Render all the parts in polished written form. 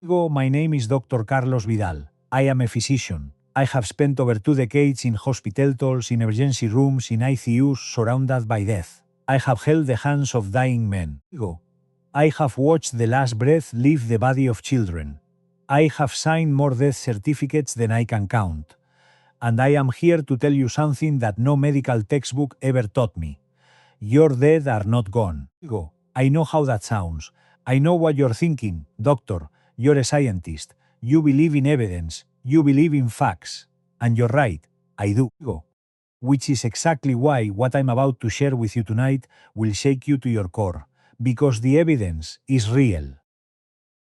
Ego, my name is Dr. Carlos Vidal. I am a physician. I have spent over 2 decades in hospitals, in emergency rooms, in ICUs, surrounded by death. I have held the hands of dying men. Ego. I have watched the last breath leave the body of children. I have signed more death certificates than I can count. And I am here to tell you something that no medical textbook ever taught me. Your dead are not gone. Ego. I know how that sounds. I know what you're thinking, doctor. You're a scientist. You believe in evidence. You believe in facts. And you're right. I do. Ego. Which is exactly why what I'm about to share with you tonight will shake you to your core. Because the evidence is real.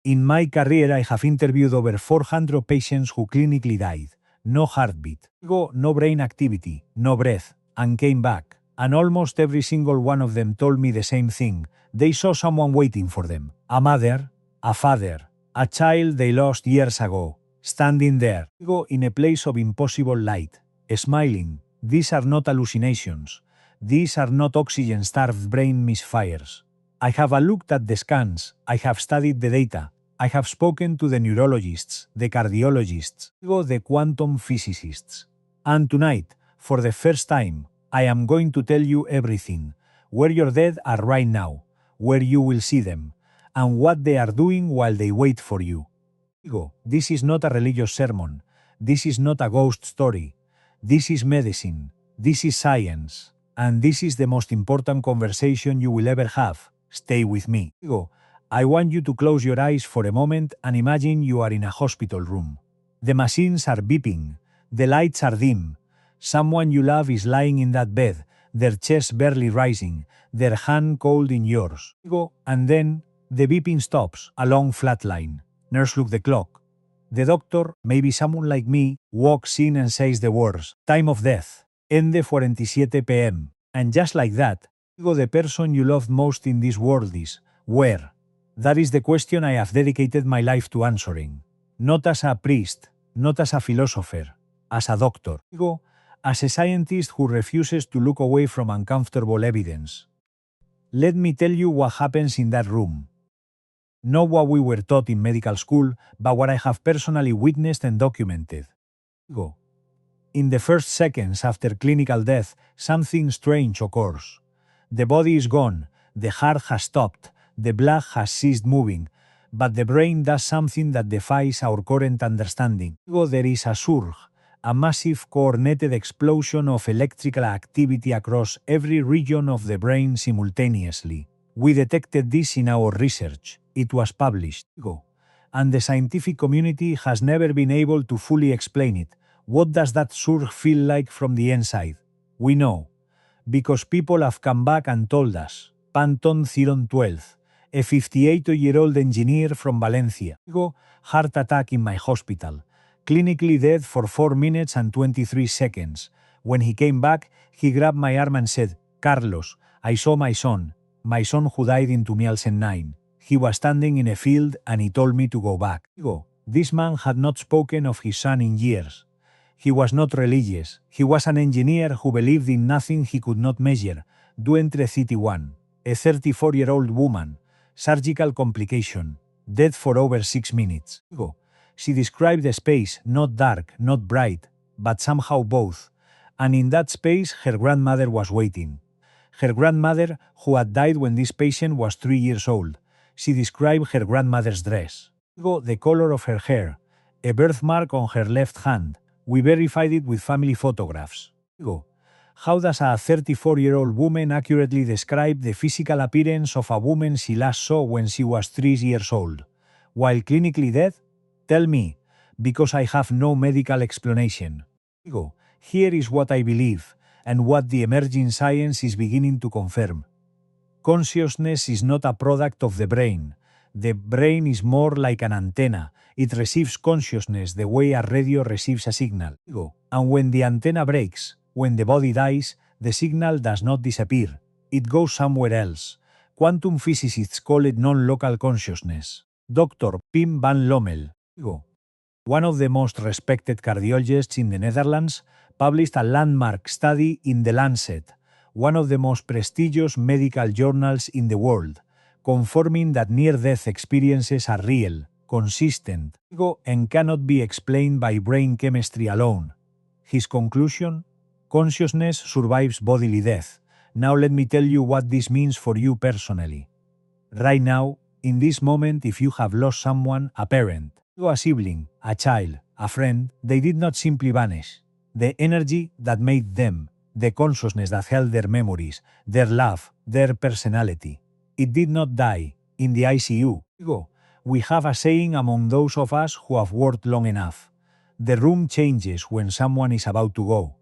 In my career, I have interviewed over 400 patients who clinically died. No heartbeat. Ego, no brain activity. No breath. And came back. And almost every single one of them told me the same thing. They saw someone waiting for them. A mother, a father, a child they lost years ago, standing there, in a place of impossible light, smiling. These are not hallucinations. These are not oxygen-starved brain misfires. I have looked at the scans. I have studied the data. I have spoken to the neurologists, the cardiologists, the quantum physicists. And tonight, for the first time, I am going to tell you everything. Where your dead are right now, where you will see them, and what they are doing while they wait for you. This is not a religious sermon. This is not a ghost story. This is medicine. This is science. And this is the most important conversation you will ever have. Stay with me. I want you to close your eyes for a moment and imagine you are in a hospital room. The machines are beeping. The lights are dim. Someone you love is lying in that bed, their chest barely rising, their hand cold in yours. And then, the beeping stops, a long flat line. Nurse look the clock. The doctor, maybe someone like me, walks in and says the words, time of death, ende 47 p.m. And just like that, the person you love most in this world is, where? That is the question I have dedicated my life to answering. Not as a priest, not as a philosopher, as a doctor. As a scientist who refuses to look away from uncomfortable evidence. Let me tell you what happens in that room. Not what we were taught in medical school, but what I have personally witnessed and documented. In the first seconds after clinical death, something strange occurs. The body is gone, the heart has stopped, the blood has ceased moving, but the brain does something that defies our current understanding. There is a surge, a massive coordinated explosion of electrical activity across every region of the brain simultaneously. We detected this in our research. It was published. And the scientific community has never been able to fully explain it. What does that surge feel like from the inside? We know. Because people have come back and told us. Panton Ciron 12, a 58-year-old engineer from Valencia. Heart attack in my hospital. Clinically dead for 4 minutes and 23 seconds. When he came back, he grabbed my arm and said, Carlos, I saw my son who died in 2009. He was standing in a field and he told me to go back. This man had not spoken of his son in years. He was not religious. He was an engineer who believed in nothing he could not measure. Duentre City 1, a 34-year-old woman, surgical complication, dead for over 6 minutes. She described the space, not dark, not bright, but somehow both. And in that space, her grandmother was waiting. Her grandmother, who had died when this patient was 3 years old. She described her grandmother's dress. The color of her hair. A birthmark on her left hand. We verified it with family photographs. How does a 34-year-old woman accurately describe the physical appearance of a woman she last saw when she was 3 years old? While clinically dead? Tell me, because I have no medical explanation. Here is what I believe, and what the emerging science is beginning to confirm. Consciousness is not a product of the brain. The brain is more like an antenna. It receives consciousness the way a radio receives a signal. And when the antenna breaks, when the body dies, the signal does not disappear. It goes somewhere else. Quantum physicists call it non-local consciousness. Dr. Pim van Lommel, one of the most respected cardiologists in the Netherlands, published a landmark study in The Lancet, one of the most prestigious medical journals in the world, confirming that near-death experiences are real, consistent, and cannot be explained by brain chemistry alone. His conclusion? Consciousness survives bodily death. Now let me tell you what this means for you personally. Right now, in this moment, if you have lost someone, a parent, a sibling, a child, a friend, they did not simply vanish. The energy that made them, the consciousness that held their memories, their love, their personality, it did not die in the ICU. We have a saying among those of us who have worked long enough. The room changes when someone is about to go.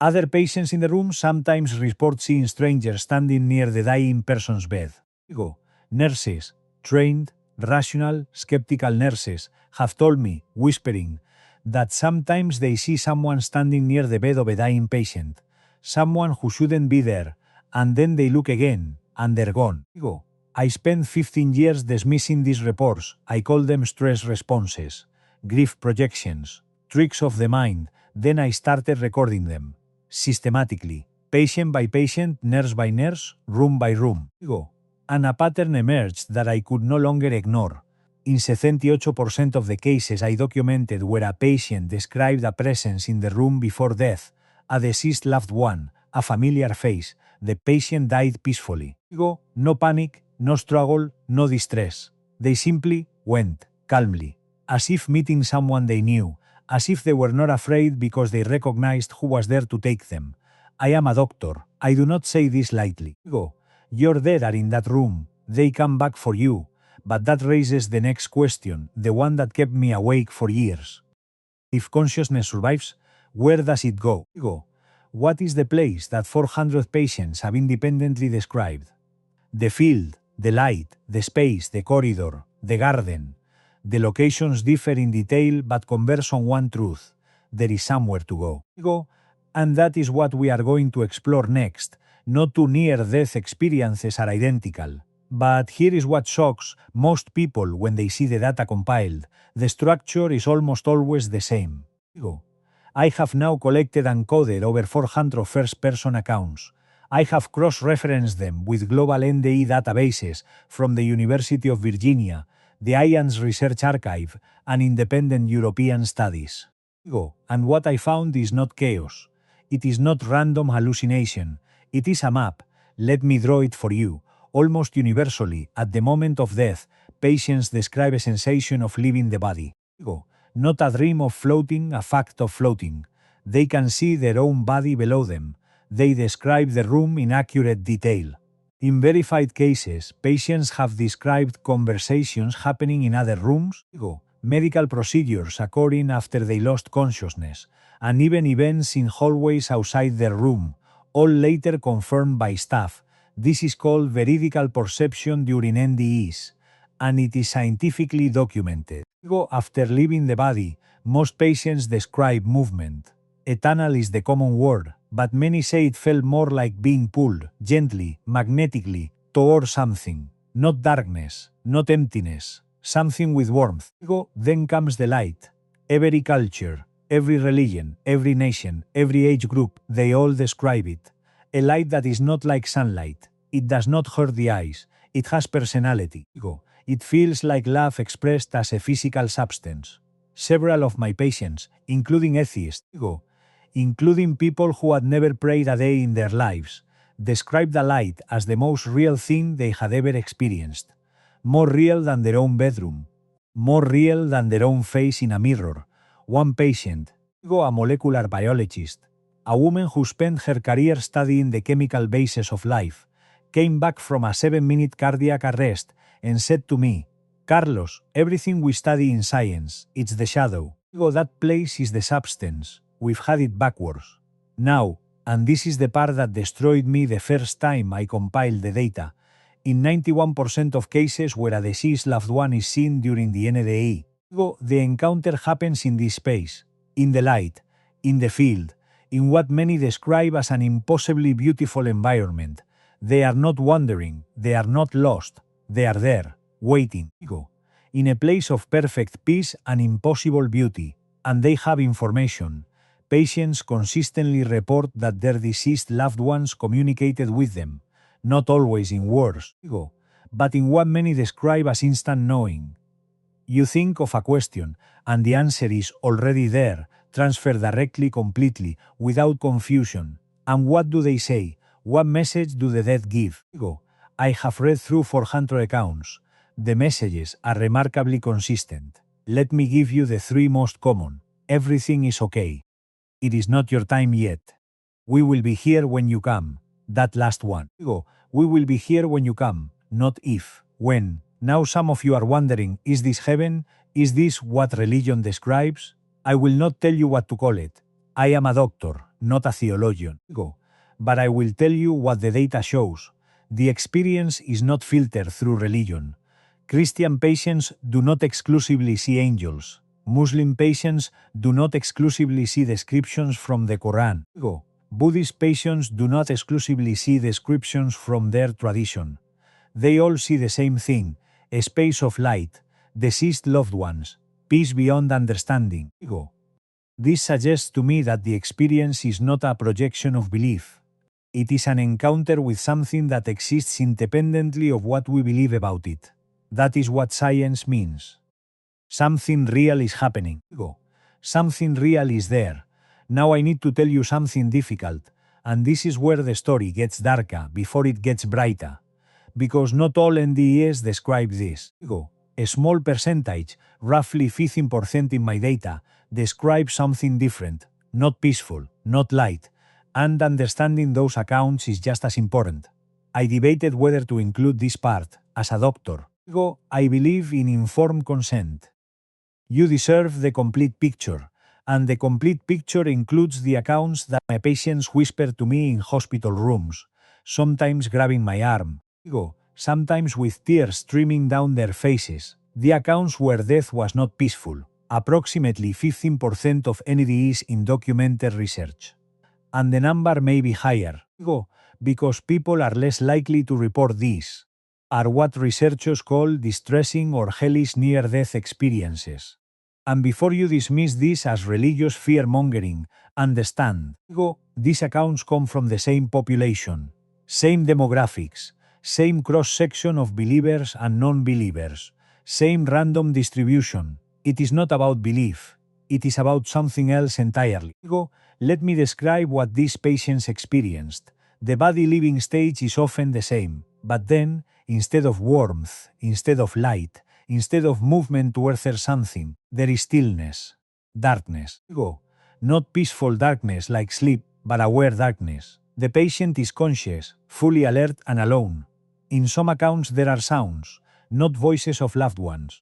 Other patients in the room sometimes report seeing strangers standing near the dying person's bed. Nurses, trained, rational, skeptical nurses, have told me, whispering, that sometimes they see someone standing near the bed of a dying patient, someone who shouldn't be there, and then they look again, and they're gone. I spent 15 years dismissing these reports. I call them stress responses, grief projections, tricks of the mind. Then I started recording them, systematically, patient by patient, nurse by nurse, room by room. And a pattern emerged that I could no longer ignore. In 78% of the cases I documented where a patient described a presence in the room before death, a deceased loved one, a familiar face, the patient died peacefully. No panic, no struggle, no distress. They simply went, calmly, as if meeting someone they knew, as if they were not afraid because they recognized who was there to take them. I am a doctor. I do not say this lightly. You're dead are in that room. They come back for you. But that raises the next question, the one that kept me awake for years. If consciousness survives, where does it go? What is the place that 400 patients have independently described? The field, the light, the space, the corridor, the garden. The locations differ in detail but converge on one truth. There is somewhere to go. And that is what we are going to explore next. No two near-death experiences are identical. But here is what shocks most people when they see the data compiled. The structure is almost always the same. I have now collected and coded over 400 first-person accounts. I have cross-referenced them with global NDE databases from the University of Virginia, the IANS Research Archive, and independent European studies. And what I found is not chaos. It is not random hallucination. It is a map. Let me draw it for you. Almost universally, at the moment of death, patients describe a sensation of leaving the body. Not a dream of floating, a fact of floating. They can see their own body below them. They describe the room in accurate detail. In verified cases, patients have described conversations happening in other rooms, medical procedures occurring after they lost consciousness, and even events in hallways outside their room, all later confirmed by staff. This is called veridical perception during NDEs, and it is scientifically documented. After leaving the body, most patients describe movement. A tunnel is the common word, but many say it felt more like being pulled, gently, magnetically, toward something. Not darkness, not emptiness, something with warmth. Then comes the light. Every culture, every religion, every nation, every age group, they all describe it. A light that is not like sunlight. It does not hurt the eyes. It has personality. It feels like love expressed as a physical substance. Several of my patients, including atheists, including people who had never prayed a day in their lives, described the light as the most real thing they had ever experienced. More real than their own bedroom. More real than their own face in a mirror. One patient, a molecular biologist, a woman who spent her career studying the chemical basis of life, came back from a 7-minute cardiac arrest and said to me, "Carlos, everything we study in science, it's the shadow. That place is the substance. We've had it backwards. Now, and this is the part that destroyed me the first time I compiled the data, in 91% of cases where a deceased loved one is seen during the NDE, the encounter happens in this space, in the light, in the field, in what many describe as an impossibly beautiful environment. They are not wandering, they are not lost, they are there, waiting, in a place of perfect peace and impossible beauty, and they have information. Patients consistently report that their deceased loved ones communicated with them, not always in words, but in what many describe as instant knowing. You think of a question, and the answer is already there, transferred directly, completely, without confusion. And what do they say? What message do the dead give? I have read through 400 accounts. The messages are remarkably consistent. Let me give you the three most common. Everything is okay. It is not your time yet. We will be here when you come. That last one. We will be here when you come, not if, when. Now some of you are wondering, is this heaven? Is this what religion describes? I will not tell you what to call it. I am a doctor, not a theologian. But I will tell you what the data shows. The experience is not filtered through religion. Christian patients do not exclusively see angels. Muslim patients do not exclusively see descriptions from the Quran. Buddhist patients do not exclusively see descriptions from their tradition. They all see the same thing, a space of light, deceased loved ones, peace beyond understanding. This suggests to me that the experience is not a projection of belief. It is an encounter with something that exists independently of what we believe about it. That is what science means. Something real is happening. Something real is there. Now I need to tell you something difficult, and this is where the story gets darker before it gets brighter. Because not all NDEs describe this. A small percentage, roughly 15% in my data, describe something different, not peaceful, not light, and understanding those accounts is just as important. I debated whether to include this part. As a doctor, I believe in informed consent. You deserve the complete picture, and the complete picture includes the accounts that my patients whisper to me in hospital rooms, sometimes grabbing my arm, sometimes with tears streaming down their faces, the accounts where death was not peaceful, approximately 15% of NDEs in documented research. And the number may be higher, because people are less likely to report these, are what researchers call distressing or hellish near-death experiences. And before you dismiss this as religious fear-mongering, understand, these accounts come from the same population, same demographics, same cross-section of believers and non-believers, same random distribution. It is not about belief. It is about something else entirely. Let me describe what these patients experienced. The body living stage is often the same, but then, instead of warmth, instead of light, instead of movement towards something, there is stillness, darkness. Not peaceful darkness like sleep, but aware darkness. The patient is conscious, fully alert and alone. In some accounts there are sounds, not voices of loved ones.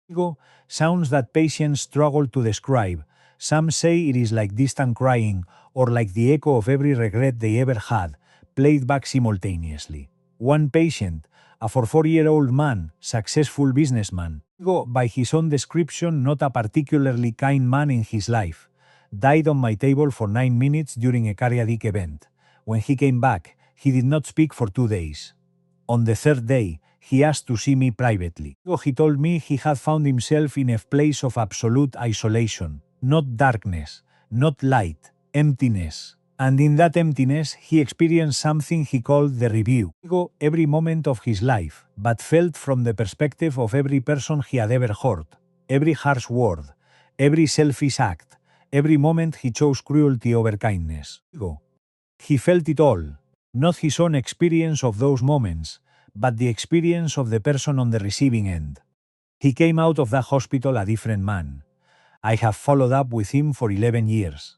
Sounds that patients struggle to describe. Some say it is like distant crying, or like the echo of every regret they ever had, played back simultaneously. One patient, a 44-year-old man, successful businessman, by his own description not a particularly kind man in his life, died on my table for 9 minutes during a cardiac event. When he came back, he did not speak for 2 days. On the third day, he asked to see me privately. He told me he had found himself in a place of absolute isolation, not darkness, not light, emptiness. And in that emptiness, he experienced something he called the review. Every moment of his life, but felt from the perspective of every person he had ever hurt, every harsh word, every selfish act, every moment he chose cruelty over kindness. He felt it all, not his own experience of those moments, but the experience of the person on the receiving end. He came out of that hospital a different man. I have followed up with him for 11 years.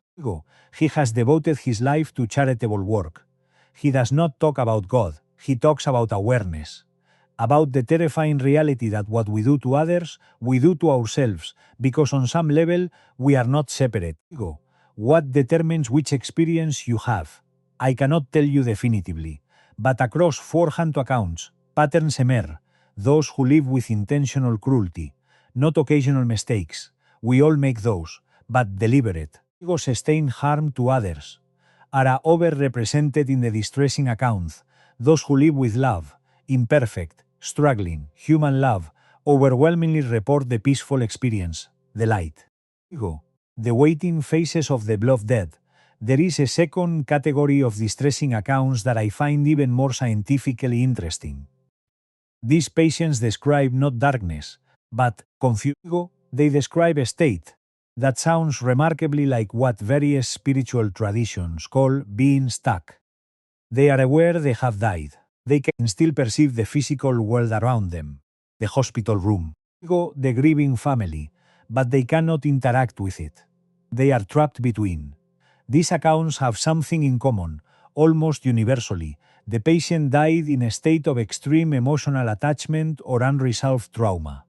He has devoted his life to charitable work. He does not talk about God, he talks about awareness. About the terrifying reality that what we do to others, we do to ourselves, because on some level, we are not separate. What determines which experience you have? I cannot tell you definitively, but across 400 accounts, patterns emerge, those who live with intentional cruelty, not occasional mistakes. We all make those, but deliberate, sustained harm to others, are overrepresented in the distressing accounts. Those who live with love, imperfect, struggling, human love, overwhelmingly report the peaceful experience, the light. The waiting faces of the beloved dead. There is a second category of distressing accounts that I find even more scientifically interesting. These patients describe not darkness, but confusion. they describe a state that sounds remarkably like what various spiritual traditions call being stuck. They are aware they have died. They can still perceive the physical world around them, the hospital room, the grieving family, but they cannot interact with it. They are trapped between. These accounts have something in common, almost universally. The patient died in a state of extreme emotional attachment or unresolved trauma.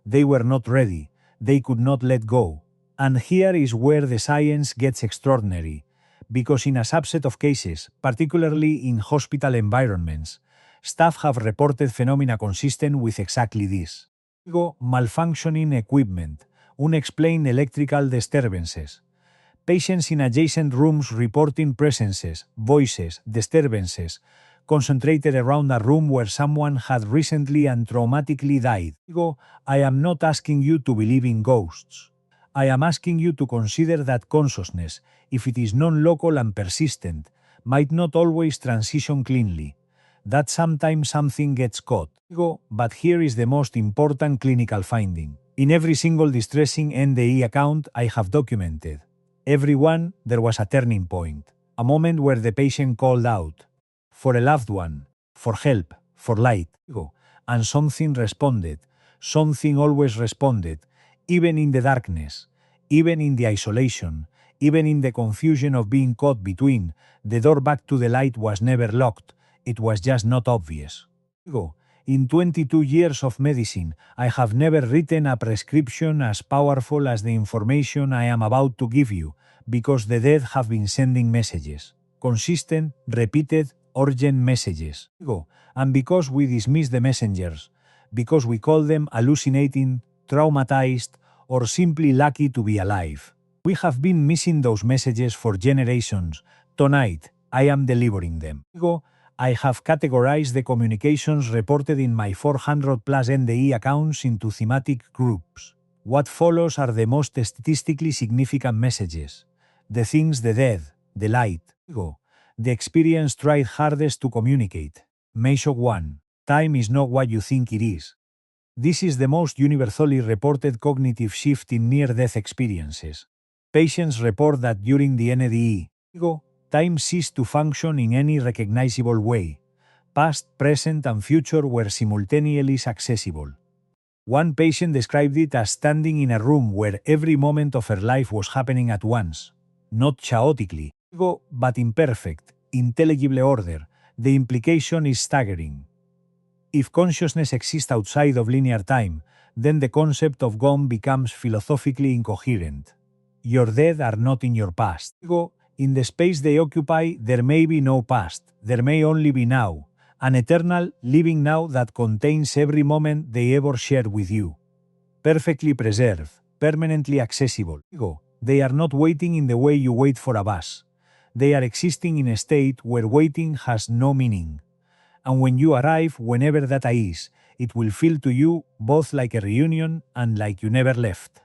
They were not ready. They could not let go. And here is where the science gets extraordinary, because in a subset of cases, particularly in hospital environments, staff have reported phenomena consistent with exactly this. Malfunctioning equipment, unexplained electrical disturbances, patients in adjacent rooms reporting presences, voices, disturbances, concentrated around a room where someone had recently and traumatically died. I am not asking you to believe in ghosts. I am asking you to consider that consciousness, if it is non-local and persistent, might not always transition cleanly. That sometimes something gets caught. But here is the most important clinical finding. In every single distressing NDE account I have documented, every one, there was a turning point, a moment where the patient called out for a loved one, for help, for light, and something responded. Something always responded, even in the darkness, even in the isolation, even in the confusion of being caught between. The door back to the light was never locked, it was just not obvious. In 22 years of medicine, I have never written a prescription as powerful as the information I am about to give you, because the dead have been sending messages. Consistent, repeated, urgent messages. And because we dismiss the messengers, because we call them hallucinating, traumatized, or simply lucky to be alive, we have been missing those messages for generations. Tonight, I am delivering them. I have categorized the communications reported in my 400+ NDE accounts into thematic groups. What follows are the most statistically significant messages, the things the dead, the light, the experience tried hardest to communicate. Measure 1. Time is not what you think it is. This is the most universally reported cognitive shift in near-death experiences. Patients report that during the NDE, time ceased to function in any recognizable way. Past, present, and future were simultaneously accessible. One patient described it as standing in a room where every moment of her life was happening at once. Not chaotically, but in perfect, intelligible order. The implication is staggering. If consciousness exists outside of linear time, then the concept of gone becomes philosophically incoherent. Your dead are not in your past. In the space they occupy, there may be no past, there may only be now, an eternal, living now that contains every moment they ever shared with you. Perfectly preserved, permanently accessible. They are not waiting in the way you wait for a bus. They are existing in a state where waiting has no meaning. And when you arrive, whenever that is, it will feel to you both like a reunion and like you never left.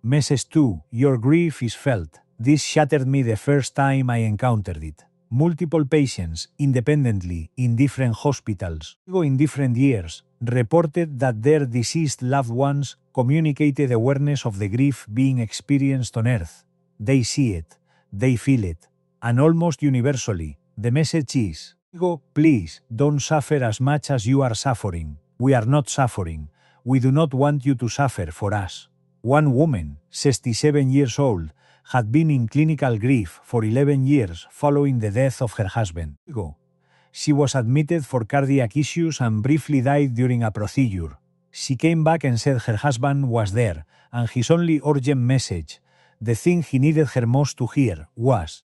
Message 2. Your grief is felt. This shattered me the first time I encountered it. Multiple patients, independently, in different hospitals, in different years, reported that their deceased loved ones communicated awareness of the grief being experienced on Earth. They see it, they feel it, and almost universally, the message is, please, don't suffer as much as you are suffering. We are not suffering. We do not want you to suffer for us. One woman, 67 years old, had been in clinical grief for 11 years following the death of her husband. She was admitted for cardiac issues and briefly died during a procedure. She came back and said her husband was there, and his only urgent message, the thing he needed her most to hear, was,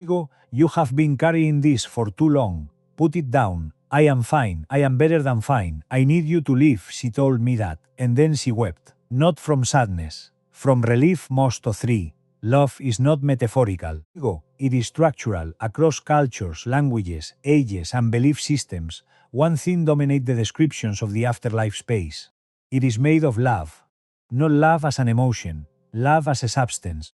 you have been carrying this for too long. Put it down. I am fine. I am better than fine. I need you to leave. She told me that. And then she wept. Not from sadness. From relief. Most of 3. Love is not metaphorical. It is structural, across cultures, languages, ages, and belief systems. One thing dominates the descriptions of the afterlife space. It is made of love. Not love as an emotion, love as a substance.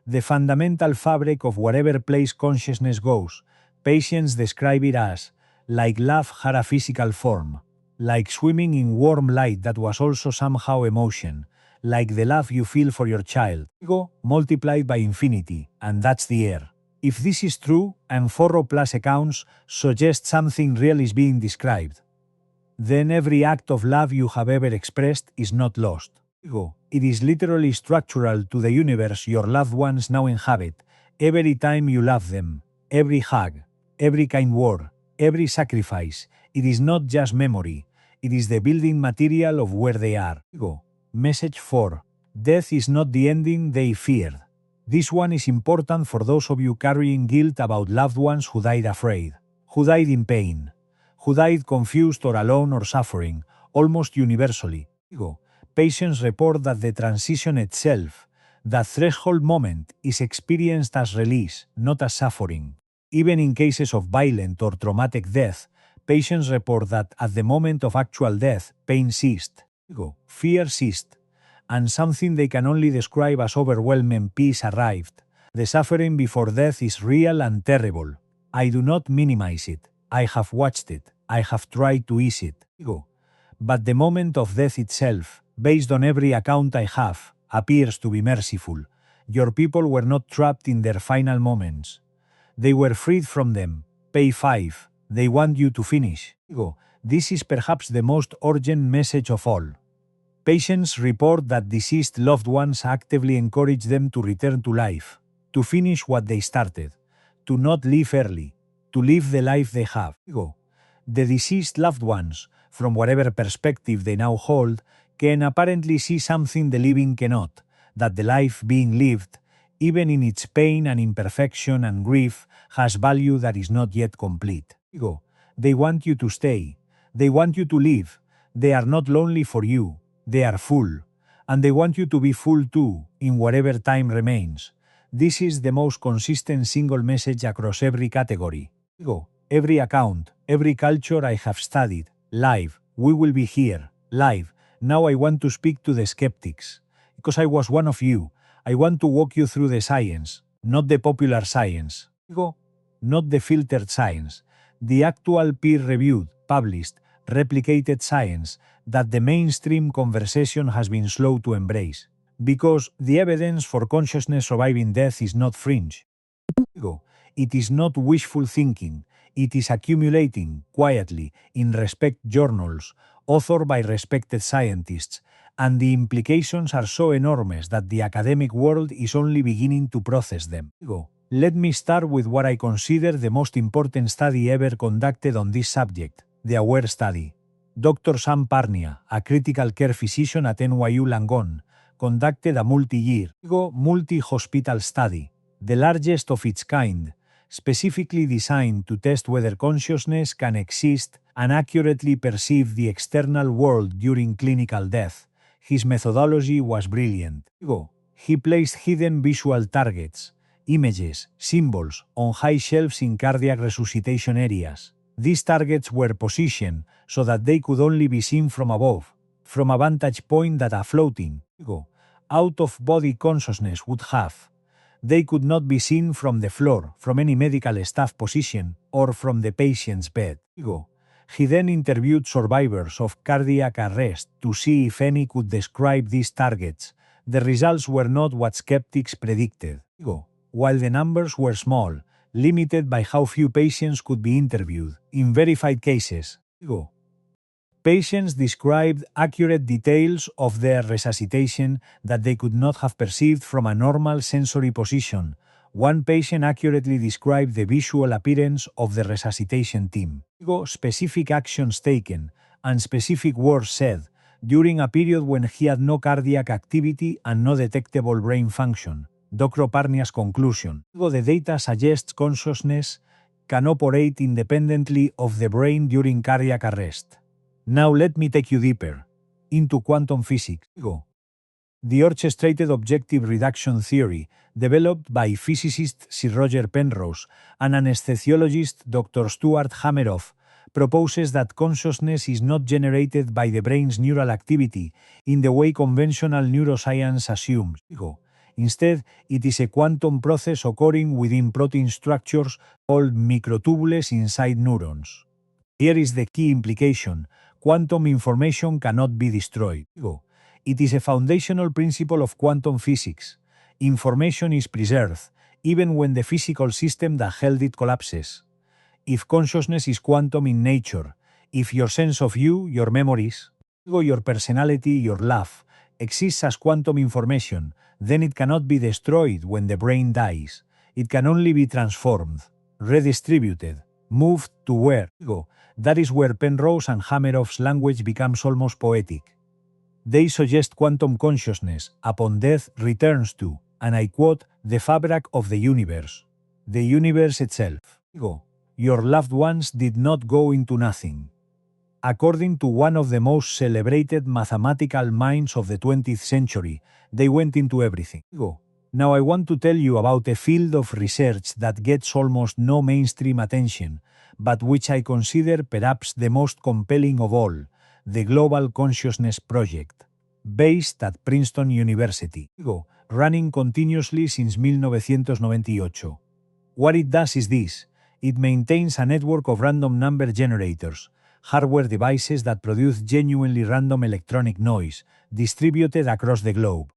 The fundamental fabric of whatever place consciousness goes. Patients describe it as, like love had a physical form, like swimming in warm light that was also somehow emotion, like the love you feel for your child, ego, multiplied by infinity, and that's the air. If this is true, and 4 plus accounts suggest something real is being described, then every act of love you have ever expressed is not lost. Ego, it is literally structural to the universe your loved ones now inhabit, every time you love them, every hug, every kind word, every sacrifice. It is not just memory, it is the building material of where they are. Ego. Message 4. Death is not the ending they feared. This one is important for those of you carrying guilt about loved ones who died afraid, who died in pain, who died confused or alone or suffering, almost universally. Ego. Patients report that the transition itself, that threshold moment, is experienced as release, not as suffering. Even in cases of violent or traumatic death, patients report that at the moment of actual death, pain ceased, ego, fear ceased, and something they can only describe as overwhelming peace arrived. The suffering before death is real and terrible. I do not minimize it. I have watched it. I have tried to ease it. Ego. But the moment of death itself, based on every account I have, appears to be merciful. Your people were not trapped in their final moments. They were freed from them. Pay 5. They want you to finish. Ego. This is perhaps the most urgent message of all. Patients report that deceased loved ones actively encourage them to return to life, to finish what they started, to not leave early, to live the life they have. Ego. The deceased loved ones, from whatever perspective they now hold, can apparently see something the living cannot, that the life being lived, even in its pain and imperfection and grief, has value that is not yet complete. Ego. They want you to stay. They want you to live. They are not lonely for you. They are full. And they want you to be full too, in whatever time remains. This is the most consistent single message across every category. Ego. Every account, every culture I have studied, live, we will be here, live. Now I want to speak to the skeptics. Because I was one of you, I want to walk you through the science, not the popular science. Ego. Not the filtered science. The actual peer-reviewed, published, replicated science that the mainstream conversation has been slow to embrace. Because the evidence for consciousness surviving death is not fringe. Ego. It is not wishful thinking. It is accumulating, quietly, in respect journals, authored by respected scientists, and the implications are so enormous that the academic world is only beginning to process them. Ego. Let me start with what I consider the most important study ever conducted on this subject, the AWARE study. Dr. Sam Parnia, a critical care physician at NYU Langone, conducted a multi-year, multi-hospital study, the largest of its kind, specifically designed to test whether consciousness can exist and accurately perceive the external world during clinical death. His methodology was brilliant. He placed hidden visual targets, images, symbols, on high shelves in cardiac resuscitation areas. These targets were positioned so that they could only be seen from above, from a vantage point that a floating, out-of-body consciousness would have. They could not be seen from the floor, from any medical staff position, or from the patient's bed. He then interviewed survivors of cardiac arrest to see if any could describe these targets. The results were not what skeptics predicted. While the numbers were small, limited by how few patients could be interviewed, in verified cases, patients described accurate details of their resuscitation that they could not have perceived from a normal sensory position. One patient accurately described the visual appearance of the resuscitation team. Specific actions taken and specific words said during a period when he had no cardiac activity and no detectable brain function. Dr. Parnia's conclusion. The data suggests consciousness can operate independently of the brain during cardiac arrest. Now let me take you deeper into quantum physics. The orchestrated objective reduction theory, developed by physicist Sir Roger Penrose and anesthesiologist Dr. Stuart Hameroff, proposes that consciousness is not generated by the brain's neural activity in the way conventional neuroscience assumes. Instead, it is a quantum process occurring within protein structures called microtubules inside neurons. Here is the key implication: quantum information cannot be destroyed. It is a foundational principle of quantum physics. Information is preserved, even when the physical system that held it collapses. If consciousness is quantum in nature, if your sense of you, your memories, your personality, your love, exists as quantum information, then it cannot be destroyed when the brain dies. It can only be transformed, redistributed, moved to where ego. That is where Penrose and Hameroff's language becomes almost poetic. They suggest quantum consciousness, upon death, returns to, and I quote, the fabric of the universe itself. Ego. Your loved ones did not go into nothing. According to one of the most celebrated mathematical minds of the 20th century, they went into everything. Ego. Now I want to tell you about a field of research that gets almost no mainstream attention, but which I consider perhaps the most compelling of all, the Global Consciousness Project, based at Princeton University, running continuously since 1998. What it does is this: it maintains a network of random number generators, hardware devices that produce genuinely random electronic noise, distributed across the globe.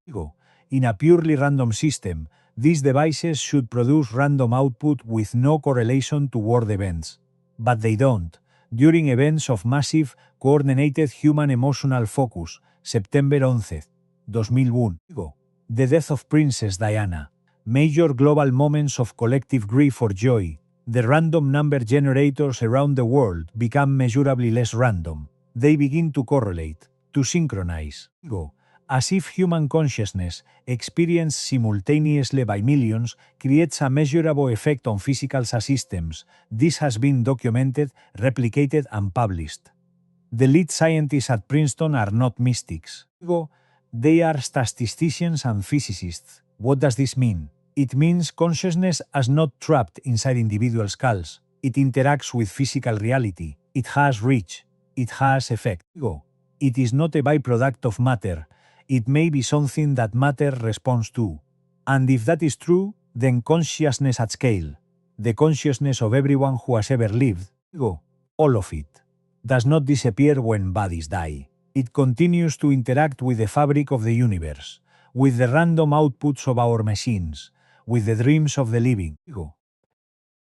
In a purely random system, these devices should produce random output with no correlation to world events. But they don't. During events of massive, coordinated human emotional focus, September 11, 2001, the death of Princess Diana, major global moments of collective grief or joy, the random number generators around the world become measurably less random. They begin to correlate, to synchronize, as if human consciousness, experienced simultaneously by millions, creates a measurable effect on physical systems. This has been documented, replicated, and published. The lead scientists at Princeton are not mystics. They are statisticians and physicists. What does this mean? It means consciousness is not trapped inside individual skulls. It interacts with physical reality. It has reach. It has effect. It is not a byproduct of matter. It may be something that matter responds to. And if that is true, then consciousness at scale, the consciousness of everyone who has ever lived, all of it, does not disappear when bodies die. It continues to interact with the fabric of the universe, with the random outputs of our machines, with the dreams of the living,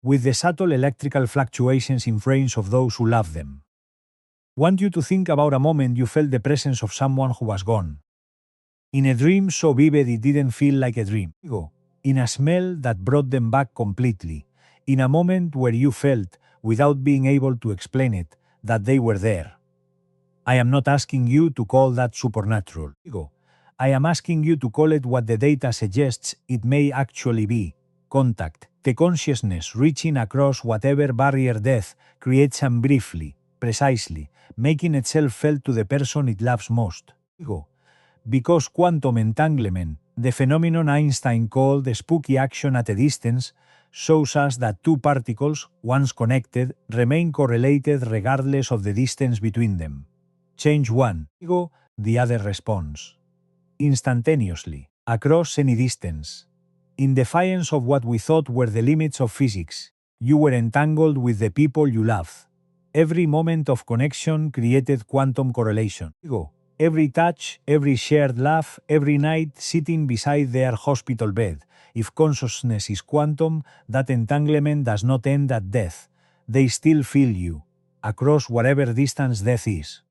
with the subtle electrical fluctuations in brains of those who love them. Want you to think about a moment you felt the presence of someone who was gone. In a dream so vivid it didn't feel like a dream. In a smell that brought them back completely. In a moment where you felt, without being able to explain it, that they were there. I am not asking you to call that supernatural. I am asking you to call it what the data suggests it may actually be. Contact, the consciousness reaching across whatever barrier death creates and briefly, precisely, making itself felt to the person it loves most. Because quantum entanglement, the phenomenon Einstein called the spooky action at a distance, shows us that two particles, once connected, remain correlated regardless of the distance between them. Change one, the other responds. Instantaneously, across any distance. In defiance of what we thought were the limits of physics, you were entangled with the people you love. Every moment of connection created quantum correlation. Every touch, every shared laugh, every night sitting beside their hospital bed. If consciousness is quantum, that entanglement does not end at death. They still feel you, across whatever distance death is.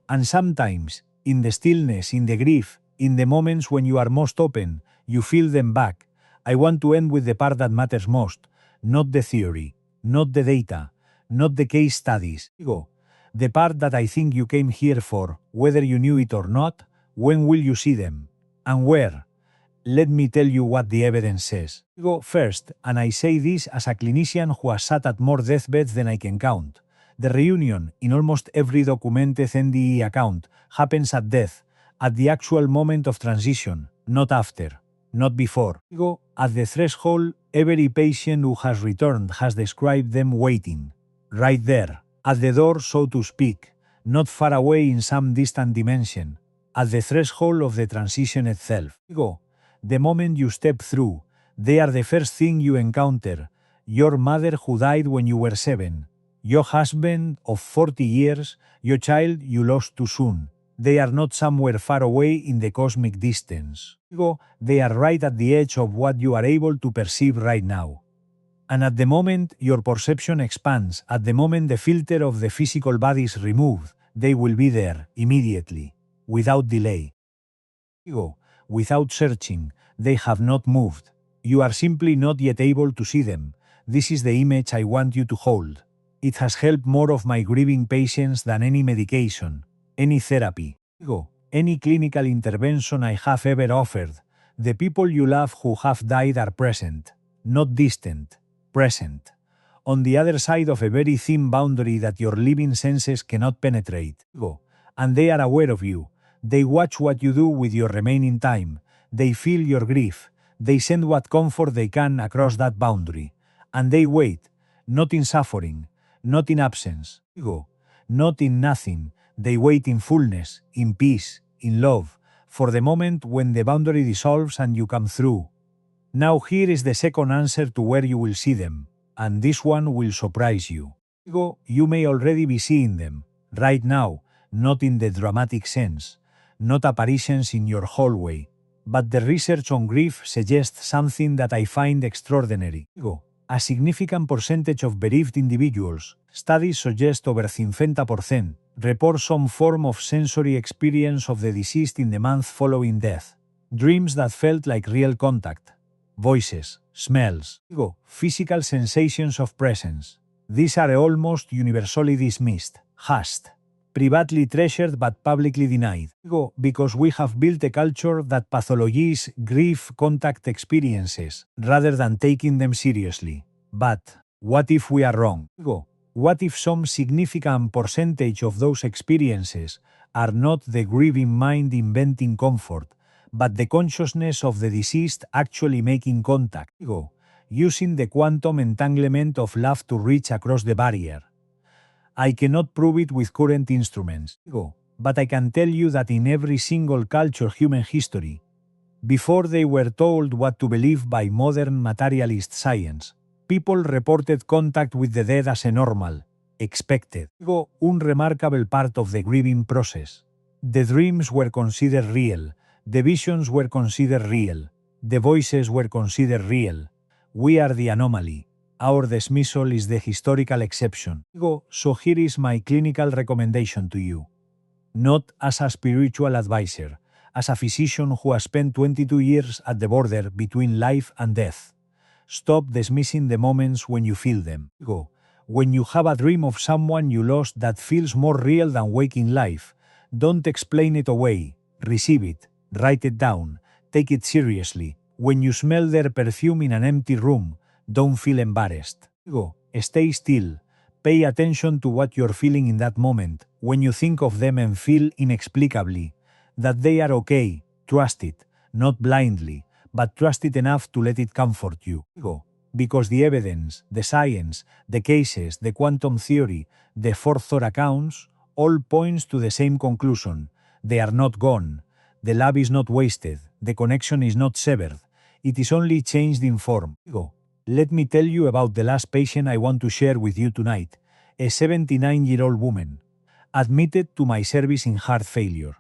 And sometimes, in the stillness, in the grief, in the moments when you are most open, you feel them back. I want to end with the part that matters most, not the theory, not the data, not the case studies. The part that I think you came here for, whether you knew it or not. When will you see them? And where? Let me tell you what the evidence says. First, and I say this as a clinician who has sat at more deathbeds than I can count, the reunion, in almost every documented NDE account, happens at death, at the actual moment of transition, not after, not before. At the threshold, every patient who has returned has described them waiting, right there. At the door, so to speak, not far away in some distant dimension, at the threshold of the transition itself. The moment you step through, they are the first thing you encounter. Your mother who died when you were 7, your husband of 40 years, your child you lost too soon, They are not somewhere far away in the cosmic distance. Ego, they are right at the edge of what you are able to perceive right now. And at the moment your perception expands, at the moment the filter of the physical body is removed, they will be there, immediately, without delay. Ego, without searching, they have not moved. You are simply not yet able to see them. This is the image I want you to hold. It has helped more of my grieving patients than any medication, any therapy, Ego, any clinical intervention I have ever offered. The people you love who have died are present, not distant, present. On the other side of a very thin boundary that your living senses cannot penetrate, Ego, and they are aware of you. They watch what you do with your remaining time. They feel your grief. They send what comfort they can across that boundary. And they wait, not in suffering, not in absence, Ego, not in nothing. They wait in fullness, in peace, in love, for the moment when the boundary dissolves and you come through. Now here is the second answer to where you will see them, and this one will surprise you. Ego, you may already be seeing them, right now, not in the dramatic sense, not apparitions in your hallway, but the research on grief suggests something that I find extraordinary. Ego, a significant percentage of bereaved individuals, studies suggest over 50%, report some form of sensory experience of the deceased in the month following death. Dreams that felt like real contact. Voices, smells, Ego, physical sensations of presence. These are almost universally dismissed, hushed, privately treasured but publicly denied. Ego, because we have built a culture that pathologizes grief contact experiences, rather than taking them seriously. But, what if we are wrong? Ego, what if some significant percentage of those experiences are not the grieving mind inventing comfort, but the consciousness of the deceased actually making contact, Ego, using the quantum entanglement of love to reach across the barrier? I cannot prove it with current instruments, Ego, but I can tell you that in every single culture human history, before they were told what to believe by modern materialist science, people reported contact with the dead as a normal, expected, Ego, un remarkable part of the grieving process. The dreams were considered real, the visions were considered real, the voices were considered real. We are the anomaly. Our dismissal is the historical exception. Ego, so here is my clinical recommendation to you. Not as a spiritual advisor, as a physician who has spent 22 years at the border between life and death. Stop dismissing the moments when you feel them. Ego, when you have a dream of someone you lost that feels more real than waking life, don't explain it away, receive it, write it down, take it seriously. When you smell their perfume in an empty room, don't feel embarrassed. Ego, stay still. Pay attention to what you're feeling in that moment, when you think of them and feel inexplicably that they are okay. Trust it, not blindly, but trust it enough to let it comfort you. Ego, because the evidence, the science, the cases, the quantum theory, the fourth thought accounts, all points to the same conclusion. They are not gone. The love is not wasted. The connection is not severed. It is only changed in form. Ego, let me tell you about the last patient I want to share with you tonight, a 79-year-old woman, admitted to my service in heart failure.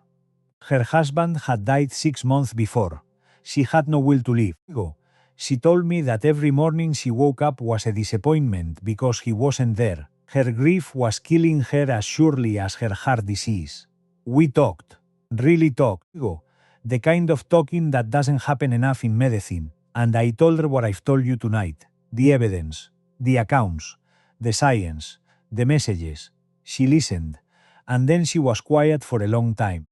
Her husband had died 6 months before. She had no will to live. Ego, she told me that every morning she woke up was a disappointment because he wasn't there. Her grief was killing her as surely as her heart disease. We talked, really talked, Ego, the kind of talking that doesn't happen enough in medicine. And I told her what I've told you tonight, the evidence, the accounts, the science, the messages. She listened, and then she was quiet for a long time.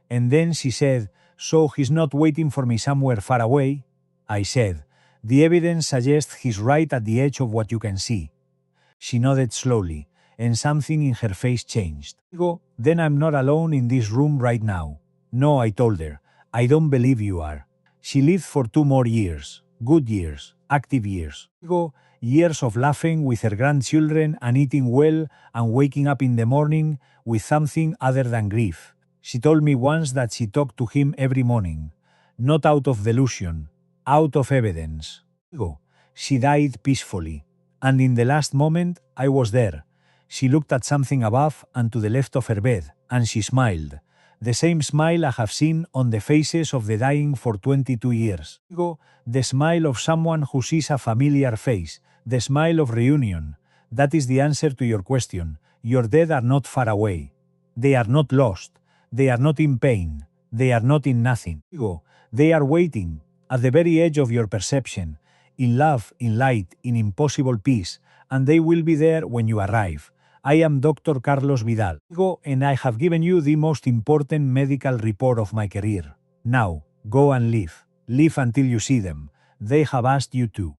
And then she said, "So he's not waiting for me somewhere far away?" I said, "The evidence suggests he's right at the edge of what you can see." She nodded slowly, and something in her face changed. "Then I'm not alone in this room right now." "No," I told her, "I don't believe you are." She lived for 2 more years, good years, active years. Years of laughing with her grandchildren and eating well and waking up in the morning with something other than grief. She told me once that she talked to him every morning, not out of delusion, out of evidence. She died peacefully. And in the last moment, I was there. She looked at something above and to the left of her bed, and she smiled. The same smile I have seen on the faces of the dying for 22 years. Digo, the smile of someone who sees a familiar face, the smile of reunion. That is the answer to your question. Your dead are not far away. They are not lost. They are not in pain. They are not in nothing. Digo, they are waiting, at the very edge of your perception, in love, in light, in impossible peace, and they will be there when you arrive. I am Dr. Carlos Vidal. Go, and I have given you the most important medical report of my career. Now, go and live. Live until you see them. They have asked you to.